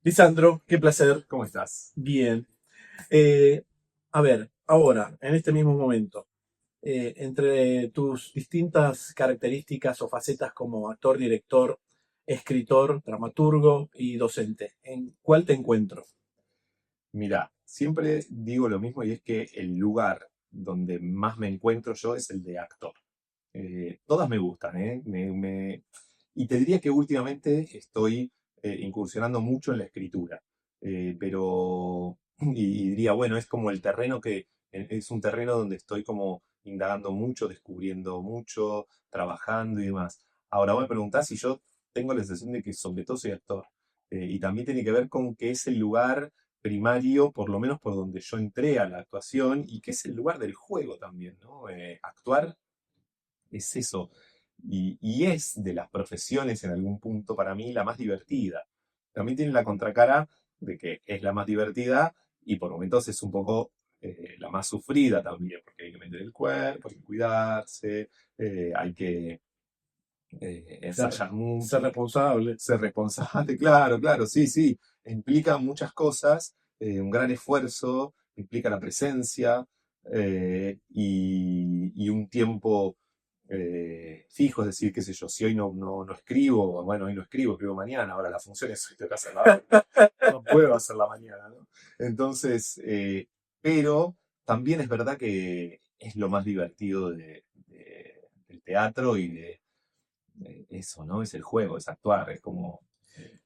Lisandro, qué placer. ¿Cómo estás? Bien. Eh, a ver, ahora, en este mismo momento, entre tus distintas características o facetas como actor, director, escritor, dramaturgo y docente, ¿en cuál te encuentro? Mira, siempre digo lo mismo y es que el lugar donde más me encuentro yo es el de actor. Todas me gustan, ¿eh? Y te diría que últimamente estoy incursionando mucho en la escritura. Y diría, bueno, es como el terreno es un terreno donde estoy como indagando mucho, descubriendo mucho, trabajando y demás. Ahora vos me preguntás si yo tengo la sensación de que sobre todo soy actor. Y también tiene que ver con que es el lugar primario, por lo menos por donde yo entré a la actuación, y que es el lugar del juego también, ¿no? Actuar es eso. Y es de las profesiones en algún punto para mí la más divertida. También tiene la contracara de que es la más divertida y por momentos es un poco la más sufrida también, porque hay que meter el cuerpo, hay que cuidarse, hay que Ser, ensayar ser mucho, responsable. ser responsable, claro, claro, sí, sí. Implica muchas cosas, un gran esfuerzo, implica la presencia y un tiempo fijo, es decir, qué sé yo, si hoy no escribo, bueno, hoy no escribo, escribo mañana, ahora la función es hoy tengo que hacerla hoy, no puedo hacerla mañana, ¿no? Entonces, pero también es verdad que es lo más divertido del teatro y de eso, ¿no? Es el juego, es actuar, es como...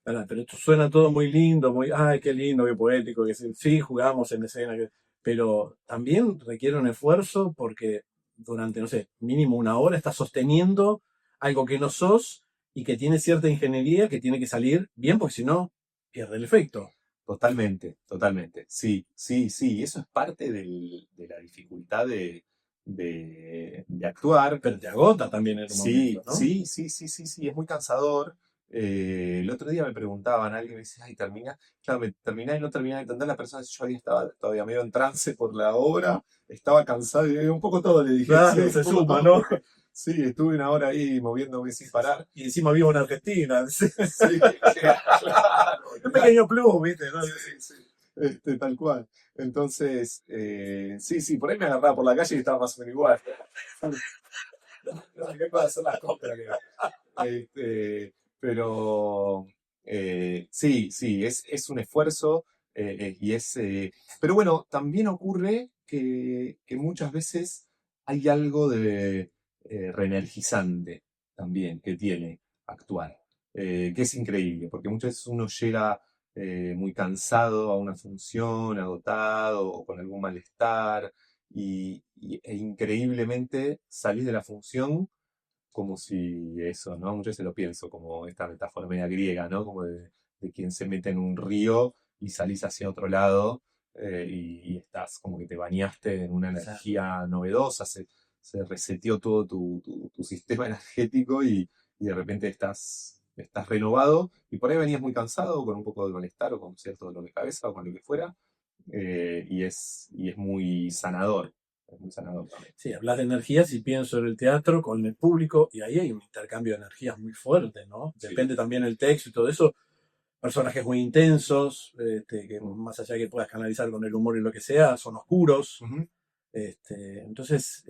¿Verdad? Pero esto suena todo muy lindo, muy, ay, qué lindo, qué poético, que sí, sí, jugamos en escena, pero también requiere un esfuerzo porque durante, no sé, mínimo una hora estás sosteniendo algo que no sos y que tiene cierta ingeniería que tiene que salir bien, porque si no, pierde el efecto. Totalmente, totalmente. Sí, sí, sí. Eso es parte de la dificultad de actuar. Pero te agota también en un momento, Sí, ¿no? sí, sí, sí, sí, sí. Es muy cansador. El otro día me preguntaban, alguien me decía, ay, termina, claro, me terminá y no terminá de entender la persona. Yo ahí estaba todavía medio en trance por la obra, estaba cansado y un poco todo, le dije, sí, Claro, un se poco suma, todo, ¿no? porque sí, estuve una hora ahí moviéndome sin parar. Y encima vivo en Argentina. Sí, claro, Un olvidate. pequeño plus, ¿viste? ¿No? Sí, sí. Tal cual. Entonces, sí, sí, por ahí me agarraba por la calle y estaba más o menos igual. No, ¿qué puedo hacer las compras? Pero sí, sí, es un esfuerzo y pero bueno, también ocurre que muchas veces hay algo de reenergizante también que tiene actuar, que es increíble, porque muchas veces uno llega muy cansado a una función, agotado o con algún malestar, e increíblemente salís de la función como si eso, ¿no? Muchas veces lo pienso como esta metáfora media griega, ¿no? Como de quien se mete en un río y salís hacia otro lado y estás como que te bañaste en una energía novedosa, se reseteó todo tu sistema energético y de repente estás renovado y por ahí venías muy cansado, con un poco de malestar o con cierto dolor de cabeza o con lo que fuera, y es muy sanador, es muy sanador también. Sí, hablas de energías y pienso en el teatro con el público y ahí hay un intercambio de energías muy fuerte, ¿no? Sí. Depende también el texto y todo eso. Personajes muy intensos, que Mm. más allá de que puedas canalizar con el humor y lo que sea, son oscuros. Ujú. Entonces,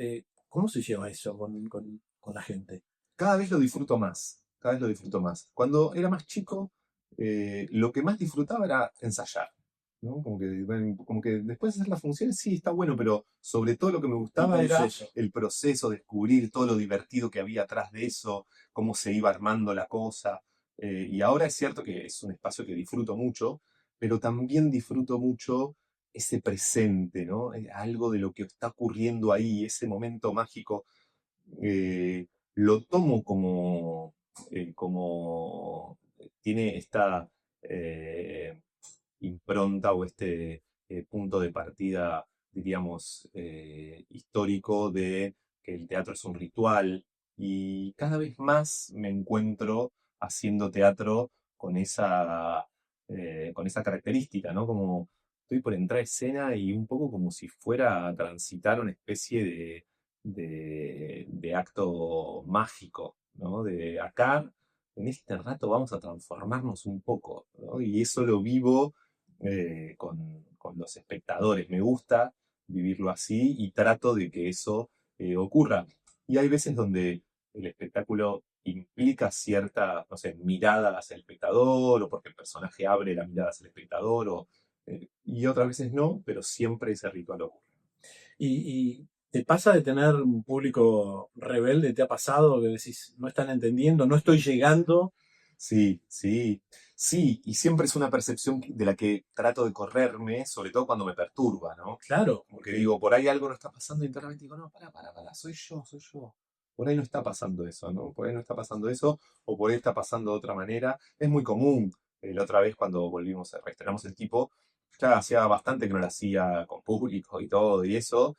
¿cómo se lleva eso con la gente? Cada vez lo disfruto más, cada vez lo disfruto más. Cuando era más chico, lo que más disfrutaba era ensayar, ¿no? Como que después de hacer las funciones sí está bueno, pero sobre todo lo que me El gustaba era proceso. el proceso, descubrir todo lo divertido que había atrás de eso, cómo se iba armando la cosa. Y ahora es cierto que es un espacio que disfruto mucho, pero también disfruto mucho ese presente, ¿no? Algo de lo que está ocurriendo ahí, ese momento mágico lo tomo como tiene esta eh, impronta o este punto de partida, diríamos, histórico de que el teatro es un ritual y cada vez más me encuentro haciendo teatro con esa característica, ¿no? Como estoy por entrar a escena y un poco como si fuera a transitar una especie de acto mágico, ¿no? De acá en este rato vamos a transformarnos un poco, ¿no? Y eso lo vivo con los espectadores. Me gusta vivirlo así y trato de que eso ocurra. Y hay veces donde el espectáculo implica cierta, no sé, mirada hacia el espectador, o porque el personaje abre la mirada hacia el espectador, y otras veces no, pero siempre ese ritual ocurre. Y te pasa de tener un público rebelde, ¿te ha pasado que decís, no están entendiendo, no estoy llegando? Sí, sí, sí, y siempre es una percepción de la que trato de correrme, sobre todo cuando me perturba, ¿no? Claro, Como que porque digo, por ahí algo no está pasando internamente, digo, no, para, soy yo, soy yo. Por ahí no está pasando eso, ¿no? Por ahí no está pasando eso, o por ahí está pasando de otra manera. Es muy común. La otra vez cuando volvimos, reestrenamos el tipo, ya hacía bastante que no lo hacía con público y todo y eso,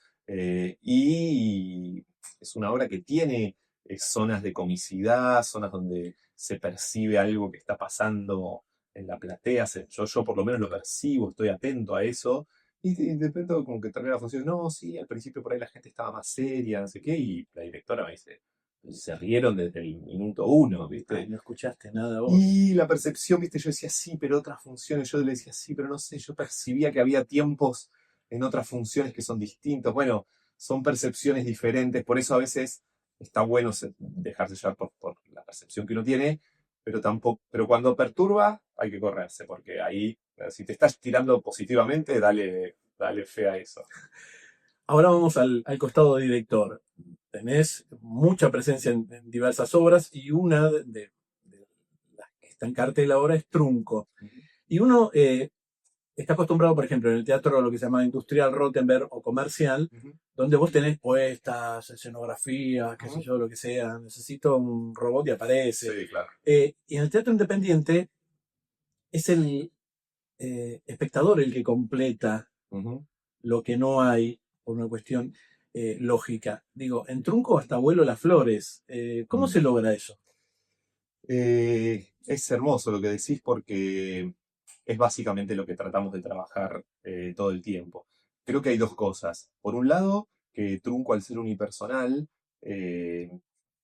y es una obra que tiene zonas de comicidad, zonas donde se percibe algo que está pasando en la platea, yo por lo menos lo percibo, estoy atento a eso, y de pronto como que termina la función, no, sí, al principio por ahí la gente estaba más seria, no sé qué, y la directora me dice, se rieron desde el minuto uno, ay, ¿viste? no escuchaste nada vos. Y la percepción, ¿viste? Yo decía, sí, pero otras funciones, yo le decía, sí, pero no sé, yo percibía que había tiempos en otras funciones que son distintos. Bueno, son percepciones diferentes, por eso a veces está bueno dejarse llevar por la percepción que uno tiene, pero tampoco, pero cuando perturba hay que correrse, porque ahí, si te estás tirando positivamente, dale fe a eso. Ahora vamos al costado de director. Tenés mucha presencia en diversas obras y una de las que está en cartel ahora es Trunco. Y uno está acostumbrado, por ejemplo, en el teatro a lo que se llama industrial, Rottenberg o comercial, Ujú, donde vos tenés puestas, escenografías, qué sé ujú. yo, lo que sea, necesito un robot y aparece. Sí, claro. Y en el teatro independiente es el espectador el que completa Ujú. lo que no hay por una cuestión lógica. Digo, en Trunco hasta vuelo las flores. ¿Cómo Mm. se logra eso? Es hermoso lo que decís porque es básicamente lo que tratamos de trabajar todo el tiempo. Creo que hay dos cosas. Por un lado, que Trunco, al ser unipersonal, eh,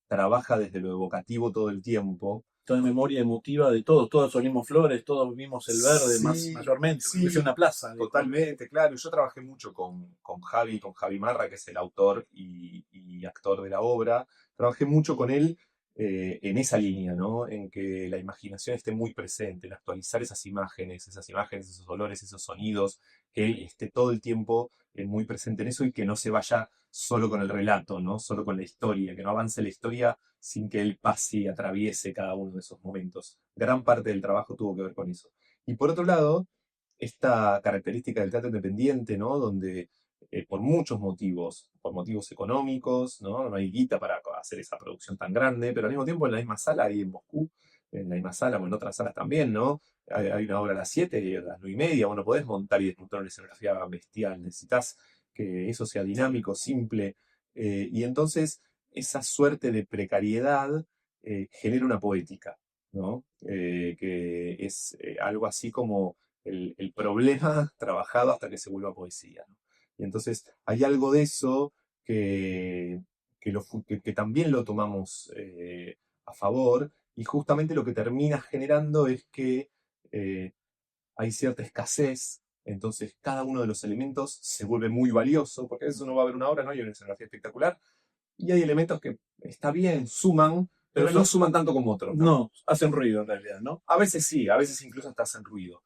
trabaja desde lo evocativo todo el tiempo. Toda memoria emotiva de todos, todos solimos flores, todos vimos el verde más Sí, mayormente, porque es sí, una plaza. Digo, ¿no? totalmente, claro. Yo trabajé mucho con Javi Marra, que es el autor y actor de la obra. Trabajé mucho con él en esa línea, ¿no? En que la imaginación esté muy presente, en actualizar esas imágenes, esos olores, esos sonidos, que él esté todo el tiempo muy presente en eso y que no se vaya solo con el relato, ¿no? Solo con la historia, que no avance la historia sin que él pase y atraviese cada uno de esos momentos. Gran parte del trabajo tuvo que ver con eso. Y por otro lado, esta característica del teatro independiente, ¿no? Donde por muchos motivos, por motivos económicos, ¿no? No hay guita para hacer esa producción tan grande, pero al mismo tiempo en la misma sala, ahí en Moscú, en la misma sala o en otras salas también, ¿no? Hay una obra a las 7 y a las 9:30, vos no podés montar y desmontar una escenografía bestial, necesitas que eso sea dinámico, simple, y entonces esa suerte de precariedad genera una poética, ¿no? Que es algo así como el problema trabajado hasta que se vuelva poesía, ¿no? Y entonces hay algo de eso que, que también lo tomamos a favor, y justamente lo que termina generando es que eh, hay cierta escasez, entonces cada uno de los elementos se vuelve muy valioso, porque a veces uno va a ver una obra, ¿no? Y hay una escenografía espectacular, y hay elementos que está bien, suman, Pero pero no son, suman tanto como otros, ¿no? no, hacen ruido en realidad, ¿no? A veces sí, a veces incluso hasta hacen ruido.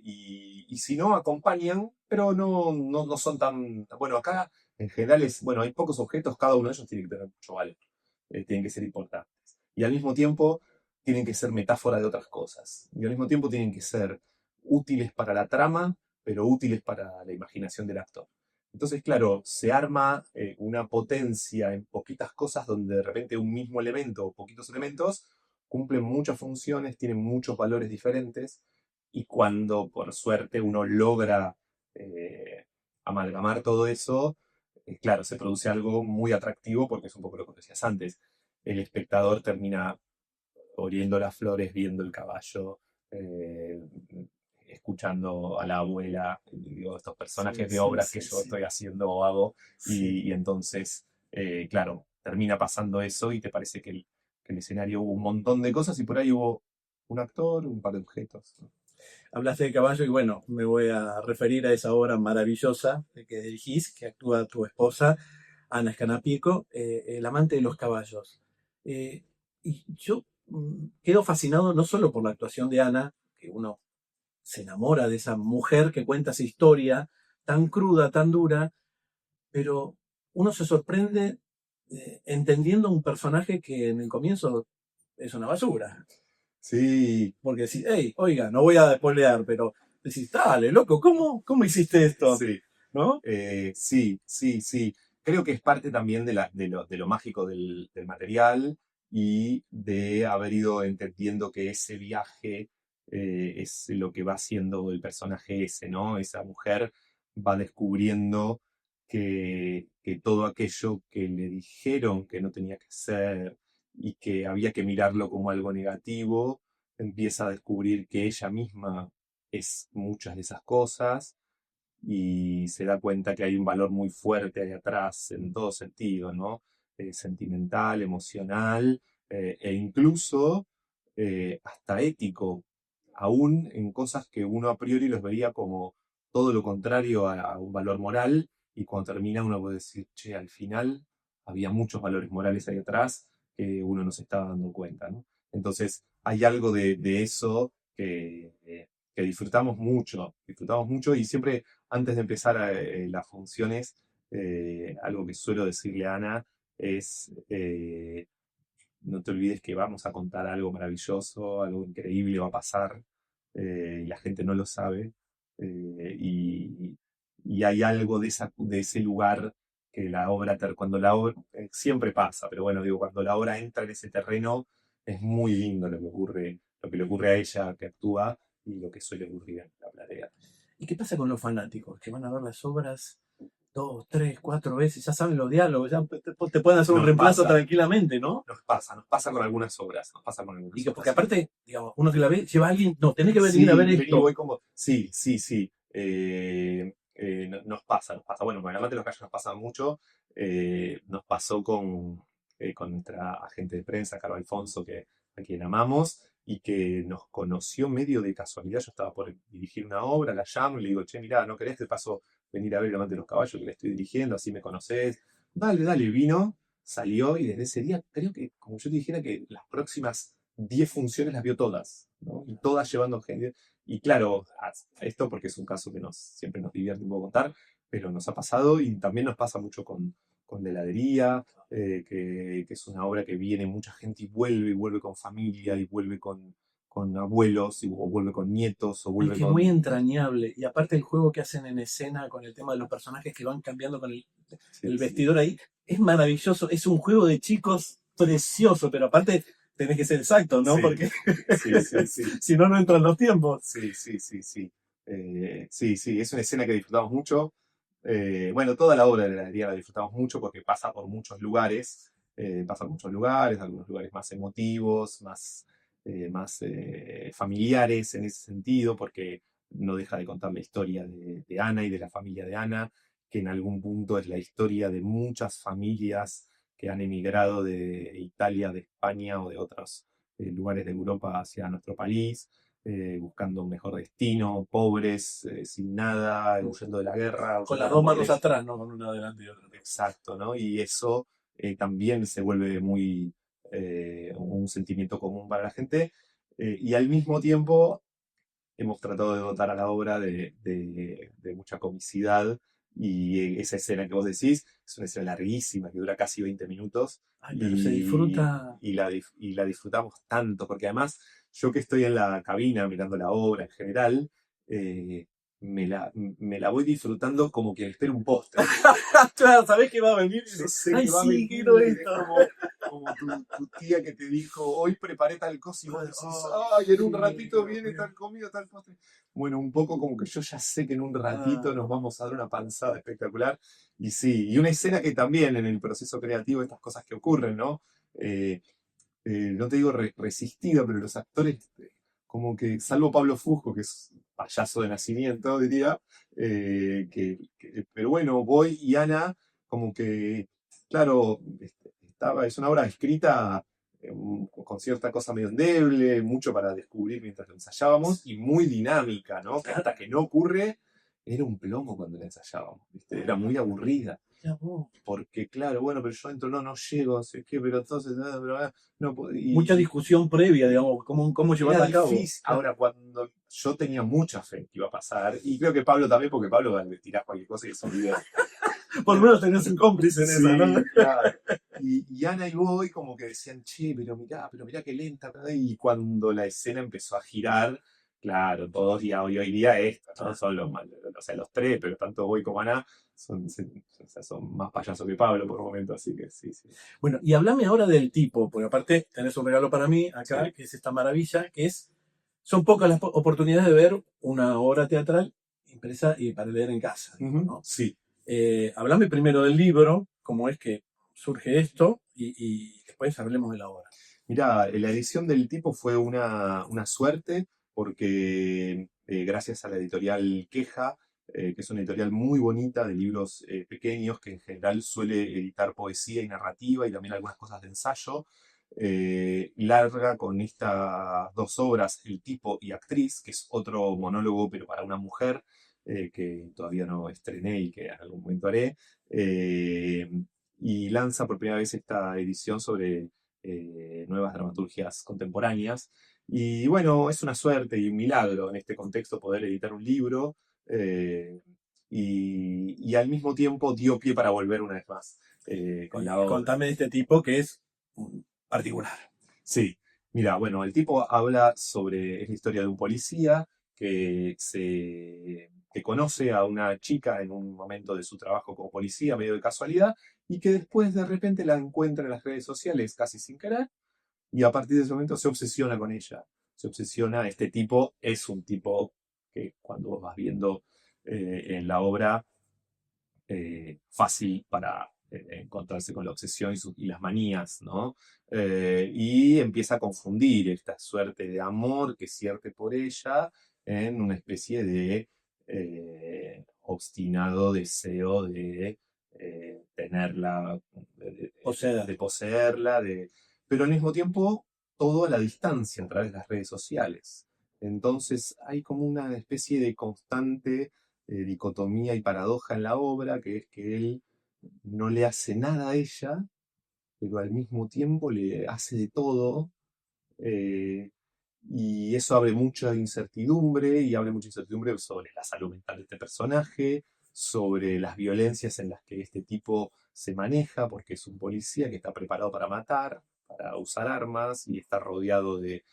Y si no, acompañan, pero no son tan... Bueno, acá en general es, bueno, hay pocos objetos, cada uno de ellos tiene que tener mucho valor, tienen que ser importantes. Y al mismo tiempo tienen que ser metáfora de otras cosas. Y al mismo tiempo tienen que ser útiles para la trama, pero útiles para la imaginación del actor. Entonces, claro, se arma una potencia en poquitas cosas donde de repente un mismo elemento o poquitos elementos cumplen muchas funciones, tienen muchos valores diferentes, y cuando por suerte uno logra eh, amalgamar todo eso, claro, se produce algo muy atractivo porque es un poco lo que decías antes. El espectador termina oliendo las flores, viendo el caballo, eh, escuchando a la abuela, digo, estos Sí, personajes de sí, obras que sí, yo sí. estoy haciendo o hago, Sí. y entonces, claro, termina pasando eso y te parece que el escenario hubo un montón de cosas y por ahí hubo un actor, un par de objetos, ¿no? Hablaste de caballo y bueno, me voy a referir a esa obra maravillosa que dirigís, que actúa tu esposa, Ana Scanapico, El amante de los caballos. Eh, y yo quedo fascinado no solo por la actuación de Ana, que uno se enamora de esa mujer que cuenta esa historia tan cruda, tan dura, pero uno se sorprende entendiendo un personaje que en el comienzo es una basura. Sí, Porque decís, hey, oiga, no voy a spoilear, pero decís, dale, loco, ¿cómo hiciste esto? sí. ¿No? Sí, sí, sí. Creo que es parte también de lo mágico del material y de haber ido entendiendo que ese viaje es lo que va haciendo el personaje ese, ¿no? Esa mujer va descubriendo que todo aquello que le dijeron que no tenía que ser y que había que mirarlo como algo negativo, empieza a descubrir que ella misma es muchas de esas cosas y se da cuenta que hay un valor muy fuerte ahí atrás en todo sentido, ¿no? Sentimental, emocional e incluso hasta ético, aún en cosas que uno a priori los veía como todo lo contrario a un valor moral y cuando termina uno puede decir, che, al final había muchos valores morales ahí atrás que uno no se estaba dando cuenta, ¿no? Entonces hay algo de eso que disfrutamos mucho y siempre antes de empezar las funciones, algo que suelo decirle a Ana es, no te olvides que vamos a contar algo maravilloso, algo increíble va a pasar, y la gente no lo sabe, y hay algo de ese lugar que la obra, cuando la obra, siempre pasa, pero bueno, digo, cuando la obra entra en ese terreno, es muy lindo lo que le ocurre a ella que actúa y lo que suele ocurrir en la platea. ¿Y qué pasa con los fanáticos que van a ver las obras dos, tres, cuatro veces? Ya saben los diálogos, ya te pueden hacer un Nos reemplazo pasa, tranquilamente, ¿no? nos pasa con algunas obras, nos pasa con Y algunas que, porque obras, sí. aparte, digamos, uno que la ve, lleva a alguien, no, tenés que venir a ver Sí, vení, esto. voy como. Sí, sí, sí. Nos pasa, nos pasa. Bueno, con el amante de los gallos nos pasa mucho. Nos pasó con nuestra agente de prensa, Caro Alfonso, a quien amamos, y que nos conoció medio de casualidad. Yo estaba por dirigir una obra, la llamo y le digo, che, mirá, ¿no querés te paso venir a ver el amante de los caballos que le estoy dirigiendo? Así me conocés. Dale, dale, vino, salió y desde ese día creo que, como yo te dijera, que las próximas 10 funciones las vio todas, ¿no? Y todas llevando gente. Y claro, esto porque es un caso que siempre nos divierte un poco contar, pero nos ha pasado y también nos pasa mucho con la heladería, que es una obra que viene mucha gente y vuelve con familia, y vuelve con abuelos, o vuelve con nietos, o Es vuelve que es muy con. entrañable. Y aparte el juego que hacen en escena con el tema de los personajes que van cambiando con el Sí, sí, vestidor ahí, es maravilloso. Es un juego de chicos precioso, pero aparte tenés que ser exacto, ¿no? sí, Porque sí, sí, sí, si no, no entran los tiempos. sí, sí, sí, sí. Sí, sí, es una escena que disfrutamos mucho. Bueno, toda la obra de la heladería la disfrutamos mucho porque pasa por muchos lugares, algunos lugares más emotivos, más familiares en ese sentido, porque no deja de contar la historia de Ana y de la familia de Ana, que en algún punto es la historia de muchas familias que han emigrado de Italia, de España o de otros lugares de Europa hacia nuestro país, buscando un mejor destino, pobres, sin nada, huyendo de la guerra, Con huyendo de las la dos manos pobreza. atrás, ¿no? Con una adelante y otra atrás. Exacto, ¿no? Y eso también se vuelve muy un sentimiento común para la gente. Y al mismo tiempo hemos tratado de dotar a la obra de mucha comicidad. Y esa escena que vos decís es una escena larguísima que dura casi 20 minutos Ay, pero se disfruta. y la disfrutamos tanto, porque además yo que estoy en la cabina mirando la obra en general, eh, me la voy disfrutando como que espero un postre. Claro, sabés que va a venir. Yo sé Ay, que va a sí, venir, quiero es esto. como tu tía que te dijo, hoy preparé tal cosa y vos Ay, decís, ay, ay, en un sí, ratito Dios viene mío. tal comida, tal postre. Bueno, un poco como que yo ya sé que en un ratito Ah, nos vamos a dar una panzada espectacular. Y sí, y una escena que también en el proceso creativo, estas cosas que ocurren, ¿no? Eh, no te digo resistida, pero los actores, como que, salvo Pablo Fusco, que es payaso de nacimiento, diría, pero bueno, voy y Ana, como que, claro, es una obra escrita con cierta cosa medio endeble, mucho para descubrir mientras lo ensayábamos, y muy dinámica, ¿no? Que hasta que no ocurre, era un plomo cuando la ensayábamos, ¿viste? Era muy aburrida. Porque, claro, bueno, pero yo entro, no llego, sé qué, pero entonces, no, Mucha discusión previa, digamos, cómo llevarla a cabo. difícil. Ahora, cuando yo tenía mucha fe que iba a pasar, y creo que Pablo también, porque Pablo le tirás cualquier cosa y es un video. Por lo menos tenés un cómplice en esa, ¿no? Claro. Y Ana y Boy como que decían, che, pero mirá qué lenta. Y cuando la escena empezó a girar, claro, todos y hoy día esto, ¿no? Son los los tres, pero tanto Boy como Ana son más payasos que Pablo por momento, así que sí. Bueno, y hablame ahora del tipo, porque aparte tenés un regalo para mí acá, Sí. que es esta maravilla, son pocas las oportunidades de ver una obra teatral impresa y para leer en casa, ¿no? Sí. Hablame primero del libro, cómo es que surge esto, y después hablemos de la obra. Mirá, la edición del tipo fue una suerte porque gracias a la editorial Queja, que es una editorial muy bonita de libros pequeños que en general suele editar poesía y narrativa y también algunas cosas de ensayo, larga con estas dos obras, El tipo y Actriz, que es otro monólogo pero para una mujer, que todavía no estrené y que en algún momento haré, y lanza por primera vez esta edición sobre nuevas dramaturgias contemporáneas. Y bueno, es una suerte y un milagro en este contexto poder editar un libro, y al mismo tiempo dio pie para volver una vez más con la obra. Contame de este tipo que es particular. Sí, mira, bueno, el tipo habla sobre, es la historia de un policía que conoce a una chica en un momento de su trabajo como policía, medio de casualidad, y que después de repente la encuentra en las redes sociales casi sin querer, y a partir de ese momento se obsesiona con ella. Se obsesiona, este tipo es un tipo que cuando vos vas viendo en la obra, fácil para encontrarse con la obsesión y las manías, ¿no? Y empieza a confundir esta suerte de amor que siente por ella en una especie de obstinado deseo de tenerla, de poseerla, pero al mismo tiempo todo a la distancia a través de las redes sociales. Entonces hay como una especie de constante dicotomía y paradoja en la obra, que es que él no le hace nada a ella, pero al mismo tiempo le hace de todo, eh, y eso abre mucha incertidumbre, y abre mucha incertidumbre sobre la salud mental de este personaje, sobre las violencias en las que este tipo se maneja, porque es un policía que está preparado para matar, para usar armas, y está rodeado de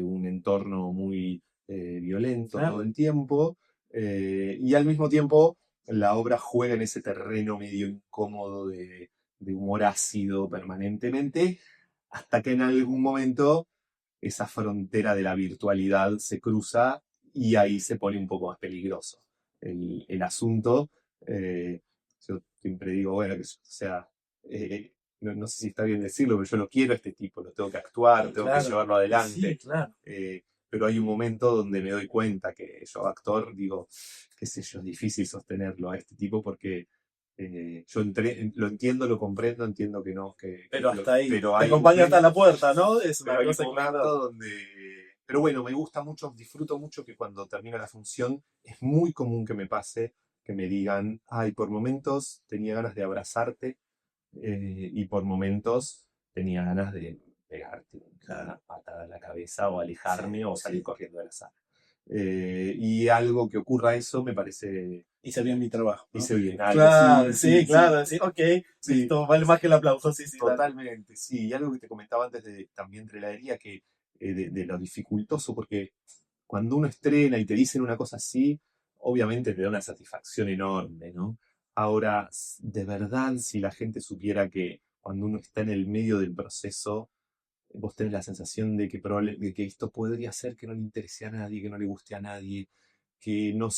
un entorno muy violento todo el tiempo, y al mismo tiempo la obra juega en ese terreno medio incómodo de humor ácido permanentemente, hasta que en algún momento esa frontera de la virtualidad se cruza y ahí se pone un poco más peligroso el asunto. Yo siempre digo, bueno, o sea, no sé si está bien decirlo, pero yo lo quiero a este tipo, lo tengo que actuar, tengo que llevarlo adelante. Sí, claro. Pero hay un momento donde me doy cuenta que yo, actor, digo, qué sé yo, es difícil sostenerlo a este tipo porque yo lo entiendo, lo comprendo, entiendo que no. Pero hasta ahí. Pero te hay acompaña hasta la momentos, puerta, ¿no? Es una pero hay un cosa momento donde... Pero bueno, me gusta mucho, disfruto mucho que cuando termina la función es muy común que me pase que me digan, ay, por momentos tenía ganas de abrazarte, y por momentos tenía ganas de pegarte una patada en la cabeza o alejarme o salir corriendo de la sala. Y algo que ocurra eso me parece... Hice bien mi trabajo, ¿no? Hice bien algo. Claro, sí, claro. Decir, ok, Sí. esto vale más que el aplauso. Sí, Totalmente, sí. Y algo que te comentaba antes también de la herida, que de lo dificultoso, porque cuando uno estrena y te dicen una cosa así, obviamente te da una satisfacción enorme, ¿no? Ahora, de verdad, si la gente supiera que cuando uno está en el medio del proceso, vos tenés la sensación de que esto podría ser que no le interese a nadie, que no le guste a nadie, que no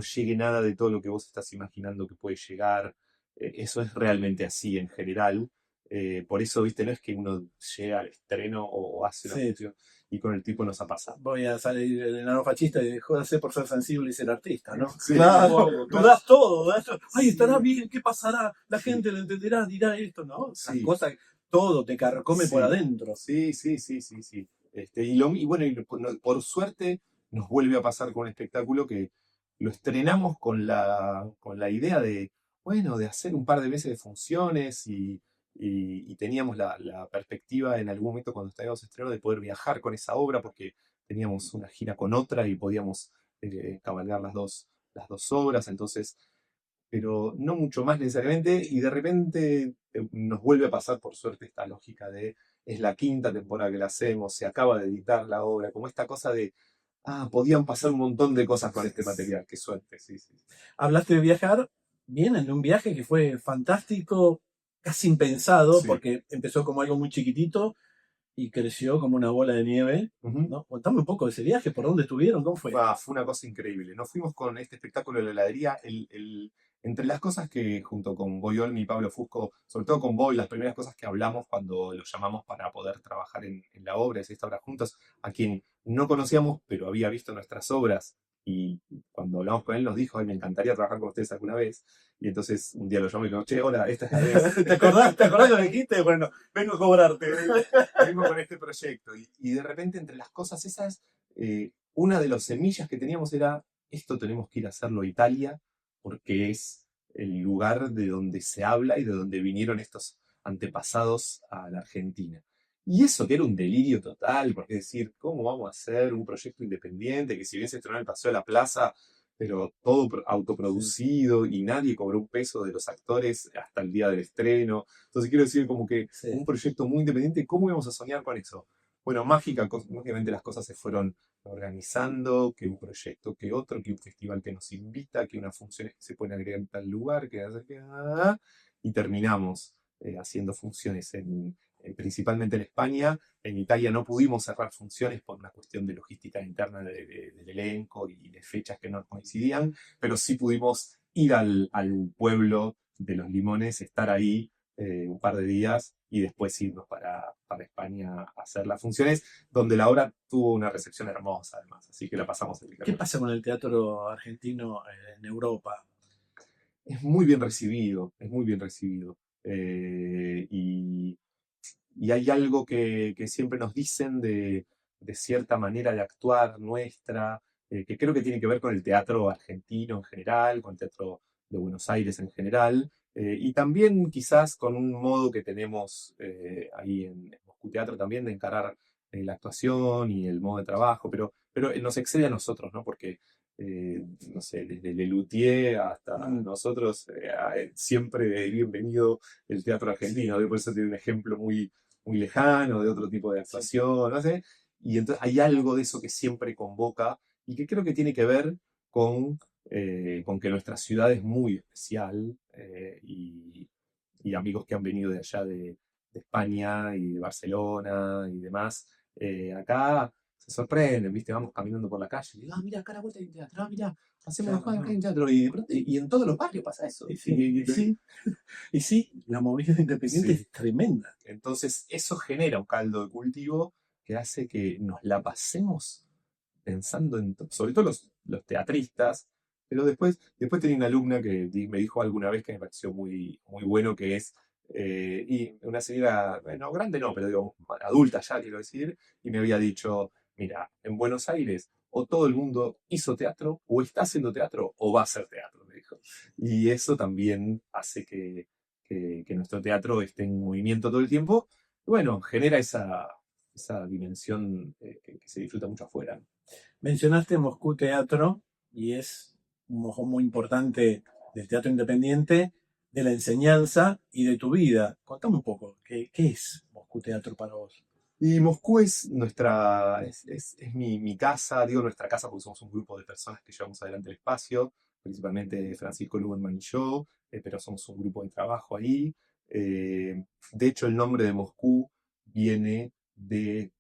llegue nada de todo lo que vos estás imaginando que puede llegar. Eso es realmente así en general. Por eso, viste, no es que uno llega al estreno o hace una función, y con el tipo nos ha pasado. Voy a salir el enano fascista y jódase por ser sensible y ser artista, ¿no? Sí, claro, tú das todo, das todo. Ay, estará bien, ¿qué pasará? La gente lo entenderá, dirá esto, ¿no? Sí. Cosas todo, te carcome por Sí, adentro. sí, sí, sí, sí, sí. Y bueno, por suerte nos vuelve a pasar con un espectáculo que lo estrenamos con la idea de, bueno, de hacer un par de veces de funciones y teníamos la perspectiva en algún momento cuando estábamos estrenando de poder viajar con esa obra porque teníamos una gira con otra y podíamos cabalgar las dos obras, entonces pero no mucho más necesariamente, y de repente nos vuelve a pasar, por suerte, esta lógica de es la quinta temporada que la hacemos, se acaba de editar la obra, como esta cosa de, podían pasar un montón de cosas con este material, qué suerte, sí, sí. Hablaste de viajar, vienen de un viaje que fue fantástico, casi impensado, Sí. porque empezó como algo muy chiquitito y creció como una bola de nieve, Ujú. ¿no? Contame un poco de ese viaje, ¿por dónde estuvieron? ¿Cómo fue? Fue una cosa increíble. Nos fuimos con este espectáculo de la heladería. Entre las cosas que junto con Boy Olmi y Pablo Fusco, sobre todo con Boy, las primeras cosas que hablamos cuando lo llamamos para poder trabajar en la obra, es esta obra juntos, a quien no conocíamos, pero había visto nuestras obras. Y cuando hablamos con él nos dijo, ay, me encantaría trabajar con ustedes alguna vez. Y entonces un día lo llamó y me dijo, che, hola, esta es la vez. ¿Te acordás? ¿Te acordás lo que dijiste? Bueno, vengo a cobrarte. Vengo con este proyecto. Y de repente entre las cosas esas, una de las semillas que teníamos era, esto tenemos que ir a hacerlo a Italia, porque es el lugar de donde se habla y de donde vinieron estos antepasados a la Argentina. Y eso que era un delirio total, porque es decir, ¿cómo vamos a hacer un proyecto independiente que si bien se estrenó en el Paseo de la Plaza, pero todo Sí, autoproducido y nadie cobró un peso de los actores hasta el día del estreno? Entonces quiero decir como que sí. un proyecto muy independiente, ¿cómo íbamos a soñar con eso? Bueno, mágicamente las cosas se fueron organizando, que un proyecto, que otro, que un festival que nos invita, que unas funciones que se pueden agregar en tal lugar, y terminamos haciendo funciones principalmente en España. En Italia no pudimos cerrar funciones por una cuestión de logística interna del elenco y de fechas que no coincidían, pero sí pudimos ir al pueblo de los Limones, estar ahí un par de días y después irnos para España a hacer las funciones, donde la obra tuvo una recepción hermosa además, así que la pasamos ¿Qué espectacular. pasa con el teatro argentino en Europa? Es muy bien recibido, es muy bien recibido. Eh, y, y hay algo que siempre nos dicen de cierta manera de actuar nuestra, que creo que tiene que ver con el teatro argentino en general, con el teatro de Buenos Aires en general, y también quizás con un modo que tenemos ahí en Moscú Teatro también de encarar la actuación y el modo de trabajo, pero nos excede a nosotros, ¿no? Porque no sé, desde Lelutier hasta Mm, nosotros, siempre bienvenido el teatro argentino, por eso tiene un ejemplo muy lejano, de otro tipo de sí. actuación, no sé, y entonces hay algo de eso que siempre convoca y que creo que tiene que ver con que nuestra ciudad es muy especial y amigos que han venido de allá de España y de Barcelona y demás, acá se sorprenden, ¿viste? Vamos caminando por la calle y digo, mira, acá a la vuelta hay un teatro, mira, hacemos Claro, acá hay no. un teatro y en todos los barrios pasa eso, Y ¿viste? sí, y sí, y sí, la movida independiente Sí. es tremenda. Entonces, eso genera un caldo de cultivo que hace que nos la pasemos pensando sobre todo los teatristas, pero después tenía una alumna que me dijo alguna vez que me pareció muy bueno, que es, y una señora, bueno, grande no, pero digo, adulta ya, quiero decir, y me había dicho, mira, en Buenos Aires o todo el mundo hizo teatro, o está haciendo teatro, o va a hacer teatro, me dijo. Y eso también hace que nuestro teatro esté en movimiento todo el tiempo. Y bueno, genera esa dimensión que se disfruta mucho afuera. Mencionaste Moscú Teatro y es un mojón muy importante del teatro independiente, de la enseñanza y de tu vida. Contame un poco, ¿qué es Moscú Teatro para vos? Y Moscú es es mi casa, digo nuestra casa porque somos un grupo de personas que llevamos adelante el espacio, principalmente Francisco Luberman y yo, pero somos un grupo de trabajo ahí. De hecho, el nombre de Moscú viene de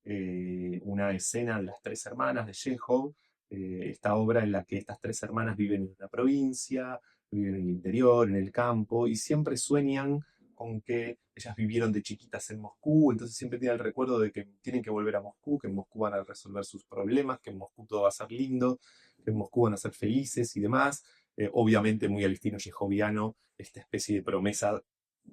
una escena de las tres hermanas de Chekhov, esta obra en la que estas tres hermanas viven en una provincia, viven en el interior, en el campo, y siempre sueñan con que ellas vivieron de chiquitas en Moscú, entonces siempre tienen el recuerdo de que tienen que volver a Moscú, que en Moscú van a resolver sus problemas, que en Moscú todo va a ser lindo, que en Moscú van a ser felices y demás. Obviamente muy al estilo yehoviano, esta especie de promesa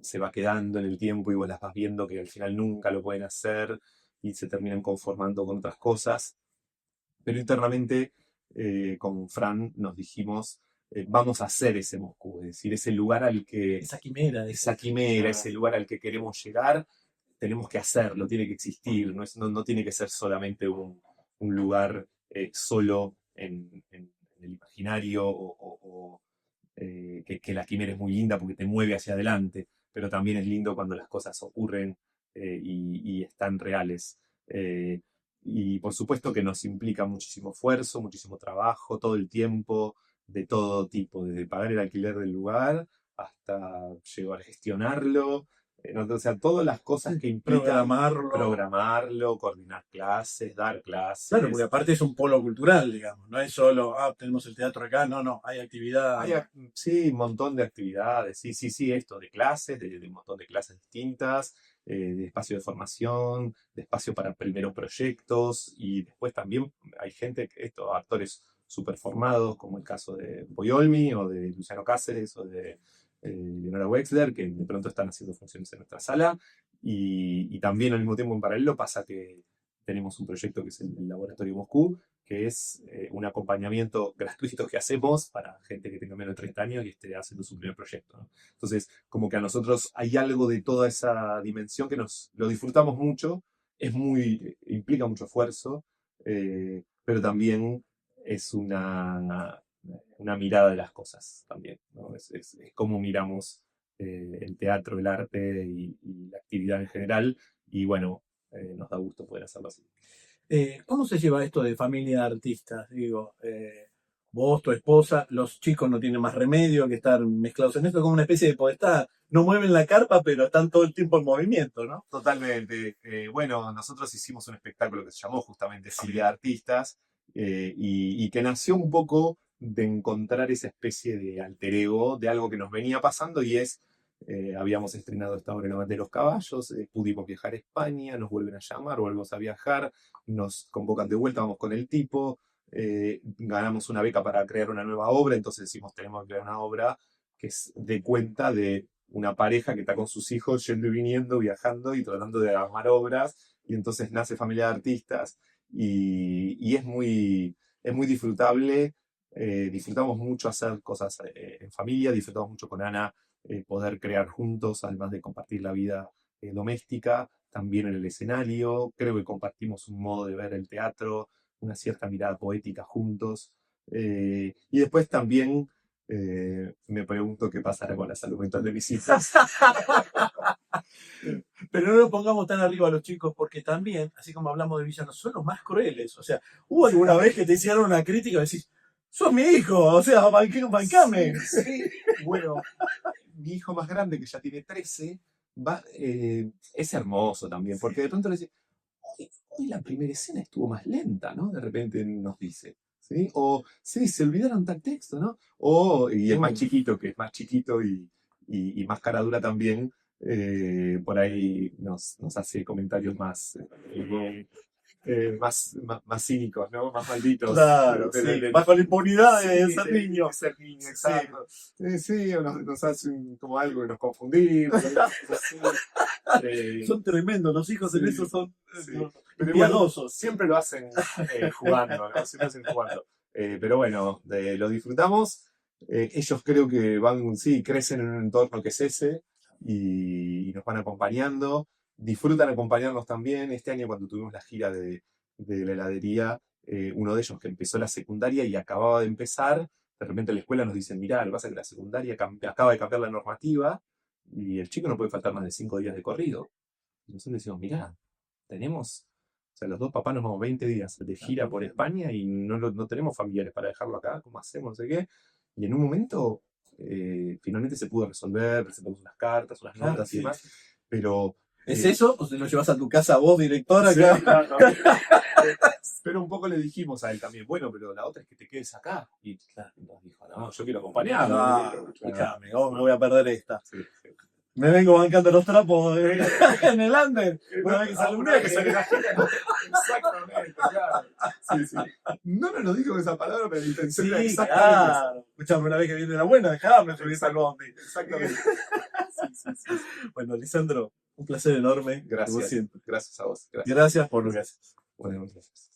se va quedando en el tiempo y vos las vas viendo que al final nunca lo pueden hacer y se terminan conformando con otras cosas. Pero internamente, con Fran nos dijimos, vamos a hacer ese Moscú, es decir, ese lugar al que, Esa quimera. esa quimera, ese lugar al que queremos llegar, tenemos que hacerlo, tiene que existir, no tiene que ser solamente un lugar solo en el imaginario que la quimera es muy linda porque te mueve hacia adelante, pero también es lindo cuando las cosas ocurren y están reales. Y por supuesto que nos implica muchísimo esfuerzo, muchísimo trabajo, todo el tiempo, de todo tipo, desde pagar el alquiler del lugar hasta llegar a gestionarlo, ¿no? O sea, todas las cosas que implican programarlo, coordinar clases, dar clases. Claro, porque aparte es un polo cultural, digamos, no es solo, tenemos el teatro acá, no, hay actividad. Sí, un montón de actividades, sí, esto de clases, de un montón de clases distintas, de espacio de formación, de espacio para primeros proyectos, y después también hay gente, actores súper formados, como el caso de Boyolmi, o de Luciano Cáceres, o de Leonora Wexler, que de pronto están haciendo funciones en nuestra sala, y también al mismo tiempo en paralelo pasa que tenemos un proyecto que es el Laboratorio Moscú, que es un acompañamiento gratuito que hacemos para gente que tenga menos de 30 años y esté haciendo su primer proyecto, ¿no? Entonces, como que a nosotros hay algo de toda esa dimensión que lo disfrutamos mucho, implica mucho esfuerzo, pero también es una mirada de las cosas también, ¿no? Es cómo miramos el teatro, el arte y la actividad en general, y bueno, nos da gusto poder hacerlo así. ¿Cómo se lleva esto de familia de artistas? Digo, vos, tu esposa, los chicos no tienen más remedio que estar mezclados en esto, como una especie de potestad. No mueven la carpa, pero están todo el tiempo en movimiento, ¿no? Totalmente. Bueno, nosotros hicimos un espectáculo que se llamó justamente Familia de Artistas, y que nació un poco de encontrar esa especie de alter ego de algo que nos venía pasando, y habíamos estrenado esta obra en Amante de los Caballos, pudimos viajar a España, nos vuelven a llamar, volvemos a viajar, nos convocan de vuelta, vamos con el tipo, ganamos una beca para crear una nueva obra, entonces decimos, tenemos que crear una obra que de cuenta de una pareja que está con sus hijos yendo y viniendo, viajando y tratando de armar obras, y entonces nace Familia de Artistas, y es muy disfrutable. Disfrutamos mucho hacer cosas en familia, disfrutamos mucho con Ana poder crear juntos, además de compartir la vida doméstica, también en el escenario. Creo que compartimos un modo de ver el teatro, una cierta mirada poética juntos. Y después también me pregunto qué pasará con la salud mental de mis hijas. Pero no lo pongamos tan arriba a los chicos, porque también, así como hablamos de villanos, son los más crueles. O sea, ¿hubo alguna vez que te hicieron una crítica y decís, sos mi hijo, o sea, bancame? Sí. Bueno, mi hijo más grande, que ya tiene 13, es hermoso también, porque de pronto le dice, hoy la primera escena estuvo más lenta, ¿no? De repente nos dice, ¿sí? O, sí, se olvidaron tal texto, ¿no? Y el más chiquito, que es más chiquito y más cara dura también, por ahí nos hace comentarios más cínicos, ¿no? Más malditos. Claro, sí, bajo la impunidad de ser niño. De ser niño, exacto. Sí, nos hacen como algo que nos confundimos. Son tremendos, los hijos en eso son piadosos. Siempre lo hacen jugando, ¿no? Siempre lo hacen jugando. Pero bueno, lo disfrutamos. Ellos creo que crecen en un entorno que es ese y nos van acompañando. Disfrutan acompañarnos también. Este año, cuando tuvimos la gira de la heladería, uno de ellos que empezó la secundaria y acababa de empezar, de repente en la escuela nos dicen, mirá, lo que pasa es que la secundaria acaba de cambiar la normativa y el chico no puede faltar más de 5 días de corrido. Y nosotros decimos, mirá, o sea, los dos papás nos vamos 20 días de gira por España y no tenemos familiares para dejarlo acá, ¿cómo hacemos? No sé qué. Y en un momento, finalmente se pudo resolver, presentamos unas cartas, unas notas y demás, pero... ¿Es eso? ¿O se lo llevas a tu casa vos, directora? Sí, claro. Pero un poco le dijimos a él también, bueno, pero la otra es que te quedes acá. Y nos dijo, no, yo quiero acompañarlo. Escúchame, ¿cómo me voy a perder esta? Sí. Me vengo bancando los trapos en el under. Una vez que sale un que sale la gira, ¿no? Exactamente, claro. Sí. No nos lo dijo con esa palabra, pero la intención era exactamente claro. Escuchame, una vez que viene la buena, dejame subir al bondi. Exactamente. Bueno, Lisandro, un placer enorme, como Gracias, siempre. gracias a vos. Gracias. Gracias por lo que haces. Bueno, gracias.